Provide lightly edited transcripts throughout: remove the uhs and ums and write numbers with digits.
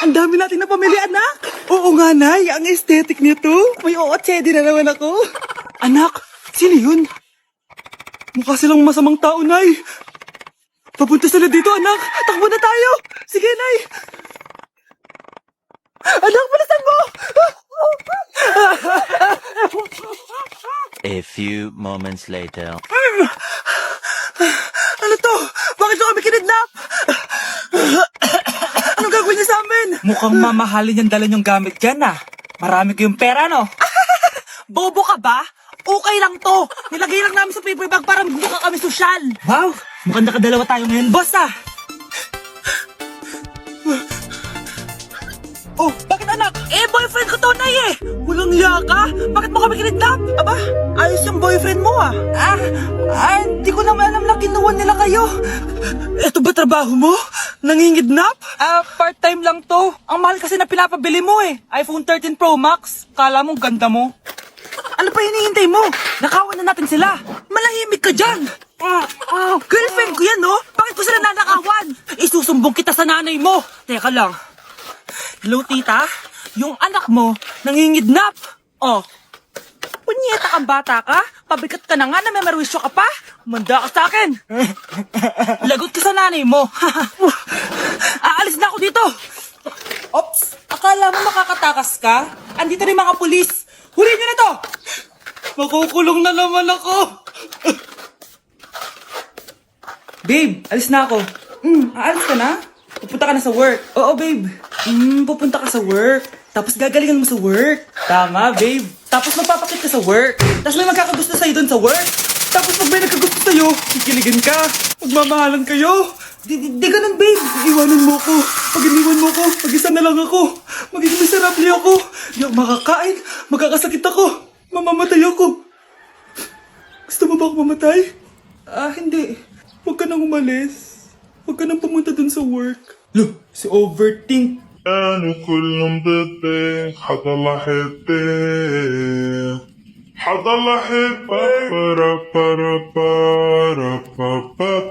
Ang dami natin na pamili, anak. Oo nga, Nay. Ang aesthetic nito. May ootsedi na naman ako. Anak, sino yun? Mukha silang masamang tao, Nay. Papunta sila dito, anak. Takbo na tayo. Sige, Nay. Anak, palasan mo! A few moments later. Ano to? Bakit nyo kami kinidnap? Anong gagawin niya sa amin? Mukhang mamahalin yung dala niyong gamit dyan ah. Marami kayong pera, no? Bobo ka ba? Okay lang to. Nilagay lang namin sa paper bag para magbuka kami sosyal. Wow! Mukhang nakadalawa tayo ngayon, boss ah! Oh, bakit anak? Eh, boyfriend ko to, Nay eh. Walang hiya ka? Bakit mo kami kinidnap? Aba, ayos yung boyfriend mo ah. Di ko naman alam na kinuha nila kayo. Ito ba trabaho mo? Nangingidnap? Part-time lang to. Ang mahal kasi na pinapabili mo eh. iPhone 13 Pro Max. Kala mo ganda mo. Ano pa hinihintay mo? Nakawan na natin sila. Malahimik ka dyan. Girlfriend ko yan, no? Bakit ko sila nanakawan? Isusumbong kita sa nanay mo. Teka lang. Hello, tita? Yung anak mo, nangingidnap. Oh. Punyeta kang bata ka? Pabigat ka na nga na may marwisyo ka pa? Manda ka sa akin. Lagot ka sa nanay mo. Aalis na ako dito. Ops! Akala mo makakatakas ka? Andito rin mga pulis. Huli nyo na to! Makukulong na naman ako. Babe, alis na ako. Aalis ka na? Pupunta ka na sa work. Oo, babe. Pupunta ka sa work. Tapos gagalingan mo sa work. Tama, babe. Tapos magpapakit ka sa work. Tapos may magkakagusto sa'yo dun sa work. Tapos pag may nagkagusto sa'yo, kikiligan ka. Magmamahalan kayo. Di ganun, babe. Iwanan mo ko. Pag iniwan mo ko, mag-isa na lang ako. Magiging miserable ako. Di ako makakain. Magkakasakit ako. Mamamatay ako. Gusto mo ba ako mamatay? Hindi. Huwag ka nang umalis. Huwag ka nang pumunta dun sa work. Look, si Overthink. أنا كل بدي حدا لحيتي حدا لحيتي para para para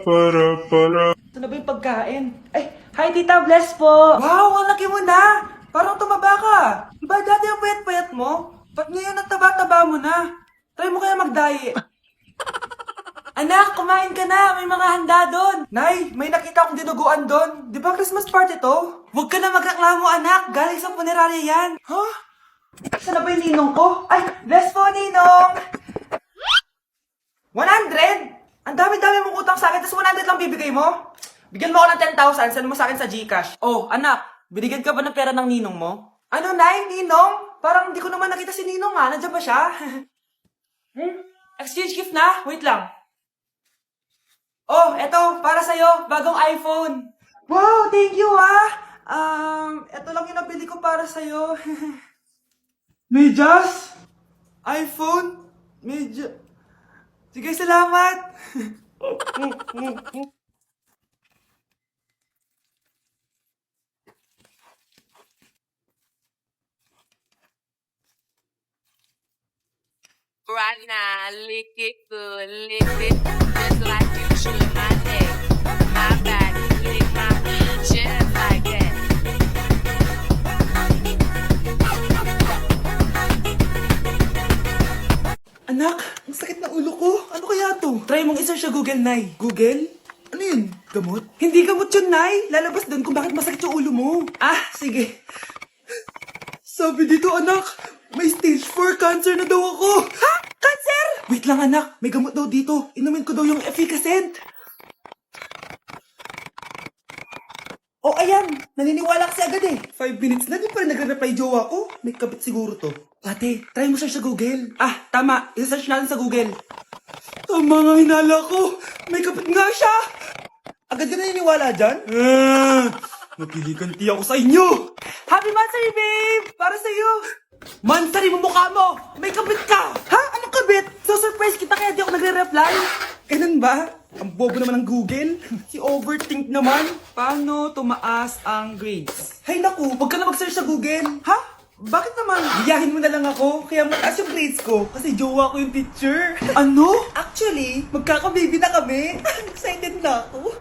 para para. Ito na ba yung pagkain? Ay, hi Tita, bless po! Wow, ang laki mo na! Parang tumaba ka. Diba dati ang payat-payat mo? Ba't ngayon ang taba-taba mo na? Try mo kaya mag-diet. Anak, kumain ka na. May mga handa doon. Nay, may nakita akong dinuguan doon. Di ba Christmas party to? Huwag ka na magreklamo, anak. Galing sa punerarya yan. Huh? Saan na ba yung ninong ko? Ay, bless po, ninong! 100? Ang dami-dami mong utang sa akin, tapos 100 lang bibigay mo? Bigyan mo ako ng 10,000, send mo sa akin sa GCash. Oh, anak, binigyan ka ba ng pera ng ninong mo? Ano, Nay? Ninong? Parang hindi ko naman nakita si ninong nga. Nandiyan ba siya? Exchange gift na? Wait lang. Oh, eto, para sa'yo, bagong iPhone. Wow, thank you eto lang yung nabili ko para sa'yo. Medyas? iPhone? Sige, salamat. Right now, lick it good, lick it just like you should. My neck, my back, lick my just like that. Anak, ang sakit na ulo ko. Ano kaya to? Try mong isa siya Google, Nay. Google? Ano yun? Gamot? Hindi gamot yun, Nay. Lalabas doon kung bakit masakit yung ulo mo. Sige. Sabi dito, anak, may stage 4 cancer na daw ako. Ha? Cancer? Wait lang, anak. May gamot daw dito. Inumin ko daw yung efficacent. Oh, ayan. Naniniwala kasi agad eh. 5 minutes na, di pa rin nagre-reply jowa ko. May kabit siguro to. Ate, try mo search sa Google. Tama. I-search natin sa Google. Tama nga hinala ko. May kabit nga siya. Agad ka naniniwala dyan? Napiliganti ako sa inyo. Happy Mansari, babe! Para sa'yo. Mansari mo mukha mo. May kabit ka. Ha? Anong kabit? So surprise kita kaya di ako nagre-reply. Ganun ba? Ang bobo naman ng Google. Si Overthink naman. Paano tumaas ang grades? Hay naku, huwag ka na mag-search sa Google. Ha? Bakit naman? Biyahin mo na lang ako, kaya mataas yung grades ko. Kasi jowa ko yung teacher. Ano? Actually, magkaka-baby na kami. Excited na ako.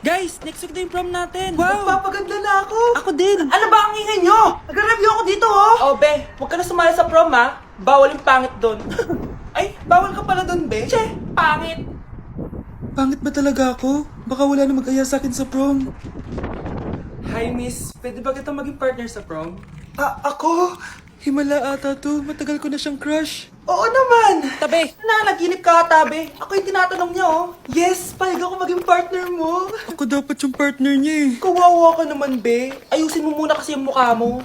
Guys, next week na yung prom natin. Wow! Magpapaganda na ako! Ako din. Ano ba ang ingay nyo? Nag-review ako dito, oh! Oh, be, huwag ka na sumali sa prom, ha? Bawal yung pangit doon. Ay, bawal ka pala doon, be? Che, pangit. Pangit ba talaga ako? Baka wala na mag-aya sa akin sa prom. Hi, miss. Pwede ba kita maging partner sa prom? Ako? Himala ata to. Matagal ko na siyang crush. Oo naman! Tabi. Nanaginip ka, tabi. Ako yung tinatanong niya, oh. Yes, payag ako maging partner mo. Ako dapat yung partner niya eh. Kawawa ka naman, be. Ayusin mo muna kasi yung mukha mo.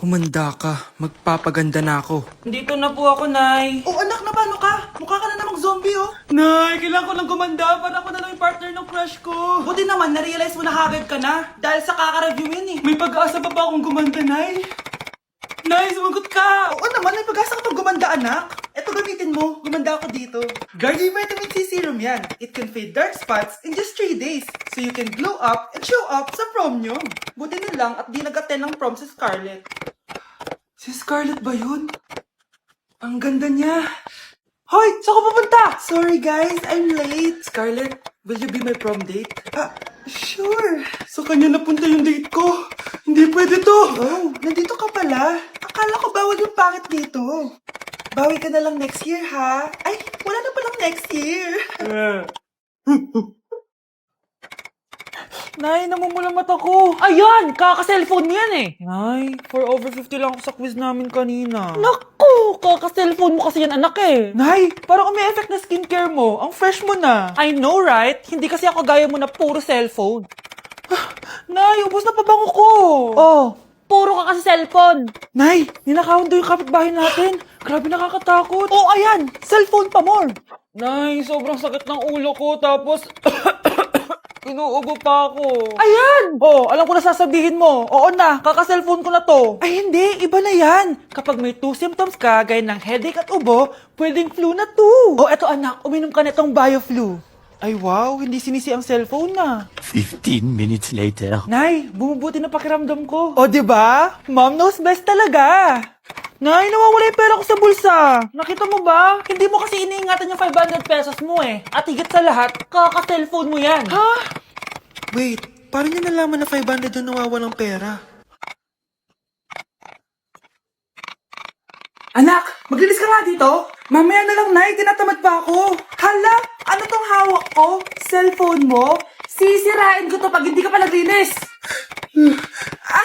Humanda ka. Magpapaganda na ako. Dito na po ako, Nay. Oh, anak, na paano ka? Mukha ka na namang zombie, oh. Nay, kailangan ko lang gumanda para ako na lang yung partner ng crush ko. Buti naman, na-realize mo na haggard ka na. Dahil sa kaka-review yun, eh. May pag-asa pa ba akong gumanda, Nay? Nay, sumagot ka! Oo naman, may pag-asa ka pag gumanda, anak. Eto, gamitin mo. Gumanda ako dito. Garnier Vitamin C Serum yan. It can fade dark spots in just 3 days. So you can glow up and show up sa prom nyo. Buti na lang at di nag-attend ng prom si Scarlett. Si Scarlett ba yun? Ang ganda niya. Hoy! Saan ka pupunta? Sorry guys, I'm late. Scarlett, will you be my prom date? Sure. Sa kanya napunta yung date ko. Hindi pwede to. Oh, nandito ka pala. Akala ko bawal yung pangit dito. Bawi ka na lang next year, ha? Ay, wala na palang next year. Nay, namumulang mata ko. Ayan! Kaka-cellphone yan eh. Nay, for over 50 lang ako sa quiz namin kanina. Naku! Kaka-cellphone mo kasi yan, anak eh. Nay, parang may effect na skincare mo. Ang fresh mo na. I know, right? Hindi kasi ako gaya mo na puro cellphone. Nay, ubos na pabango ko. Oh, puro ka kasi cellphone. Nay, ninakawan daw yung kapitbahay natin. Grabe nakakatakot. Oh, ayan! Cellphone pa more. Nay, sobrang sakit ng ulo ko. Tapos, inuubo pa ako. Ayan! Oh, alam ko na sasabihin mo. Oo na, kaka-cellphone ko na to. Ay, hindi. Iba na yan. Kapag may 2 symptoms ka, gaya ng headache at ubo, pwedeng flu na to. Oh, eto anak, uminom ka nitong BioFlu. Ay, wow. Hindi sinisi ang cellphone na. 15 minutes later. Nay, bumubuti na pakiramdam ko. O, diba? Mom knows best talaga. Nay, nawawala yung pera ko sa bulsa. Nakita mo ba? Hindi mo kasi iniingatan yung 500 pesos mo eh. At higit sa lahat, kaka-cellphone mo yan. Ha? Wait, paano niya nalaman na 500 yung nawawalang pera? Anak, maglilis ka nga dito. Mamaya na lang, Nay. Tinatamad pa ako. Hala, ano tong hawak ko? Cellphone mo? Sisirain ko to pag hindi ka pa naglinis.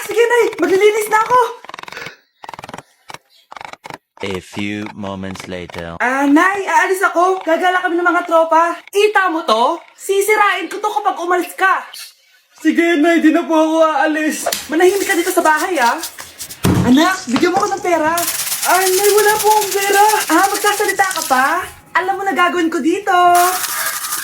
Sige, Nay. Maglilinis na ako. A few moments later. Nay, aalis ako. Gagala kami ng mga tropa. Ita mo to? Sisirain ko to kapag umalis ka. Sige, Nay, di na po ako aalis. Manahimik ka dito sa bahay, ah. Anak, bigyan mo ko ng pera. Nay, wala po akong pera. Magsasalita ka pa? Alam mo na gagawin ko dito.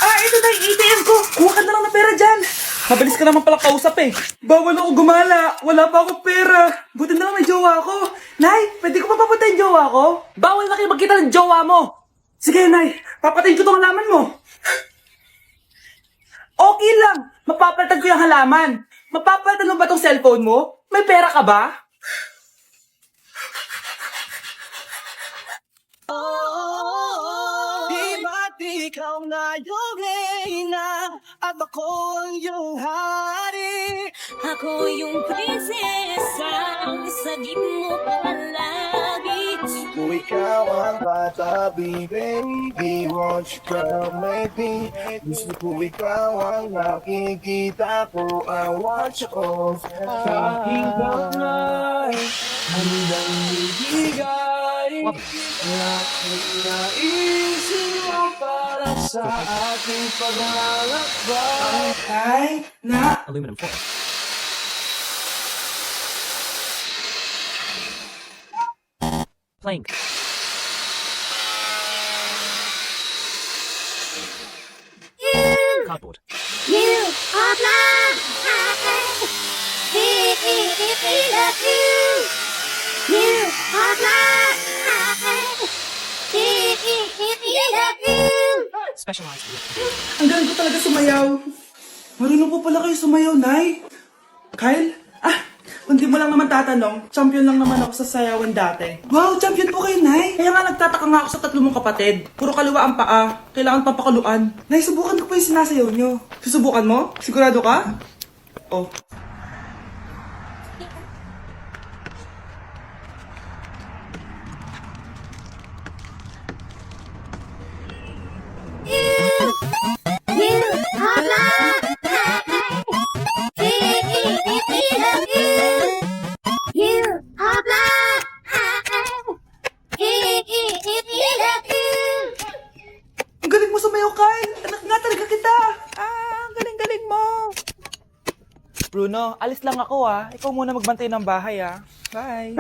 Ito na yung ATM ko. Kuha ka na lang ng pera dyan. Mabilis ka naman pala kausap eh. Bawal ako gumala. Wala pa akong pera. Buti na lang may jowa ko. Nay, pwede ko pa papatay yung jowa ko? Bawal na kayo magkita ng jowa mo. Sige, Nay. Papatayin ko tong halaman mo. Okay lang. Mapapalitan ko yung halaman. Mapapalitan mo ba tong cellphone mo? May pera ka ba? Ikaw na yung reyna at ako ang iyong hari. Ako yung prinsesa, isagip mo palagi. Kung ikaw ang bata, baby, won't you come with me? Gusto ko ikaw ang nakikita ko, I want you all. Aking kamay, handang ibigay. Laking naisin mo para sa ating paglalakbay. Ay, na. Aluminum foil. Plank. Cardboard. You are mine. I love you. You are mine. I love you. Specialized. Ang galing ko talaga sumayaw. Marunong po pala kayo sumayaw, Nay. Kyle? Kung di mo lang naman tatanong, champion lang naman ako sa sayawan dati. Wow, champion po kayo, Nay! Kaya nga nagtataka nga ako sa tatlo mong kapatid. Puro kaliwa ang paa. Kailangan papakaluan. Nay, subukan ko po yung sinasayaw nyo. Susubukan mo? Sigurado ka? Oh. You are love. You are love. Ang galing mo sumayaw, Kyle! Anak nga talaga kita! Ang galing-galing mo. Bruno, alis lang ako Ikaw muna magbantay ng bahay Bye.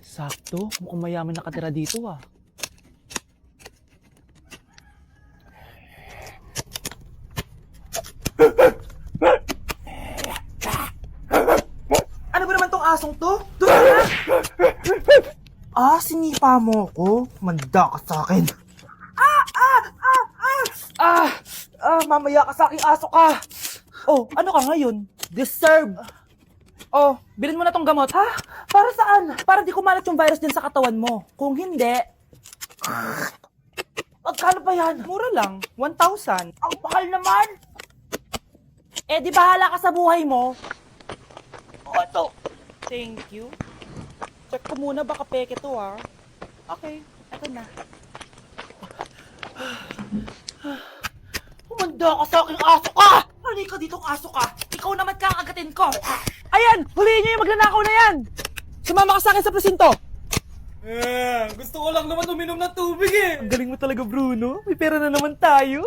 Sakto, mukhang mayaman nakatira dito Ano ba naman tong asong to? Doon na! Sinipa mo ko? Manda ka sa akin. Mamaya ka sa aking aso ka. Oh, ano ka ngayon? Deserve. Oh, bilhin mo na tong gamot. Ha? Para saan? Para di kumalat yung virus din sa katawan mo. Kung hindi, magkano pa yan? Mura lang, 1,000. Ang pakal naman. Di bahala ka sa buhay mo. Oh, ito. Thank you. Check ko muna, baka peke to Okay, ito na. Humanda ka sa aking aso ka! Halika ditong aso ka! Ikaw naman kakagatin ko! Ayan! Huliin niyo yung magnanakaw na yan! Sumama ka sa akin sa presinto! Gusto ko lang naman uminom ng tubig Ang galing mo talaga, Bruno. May pera na naman tayo.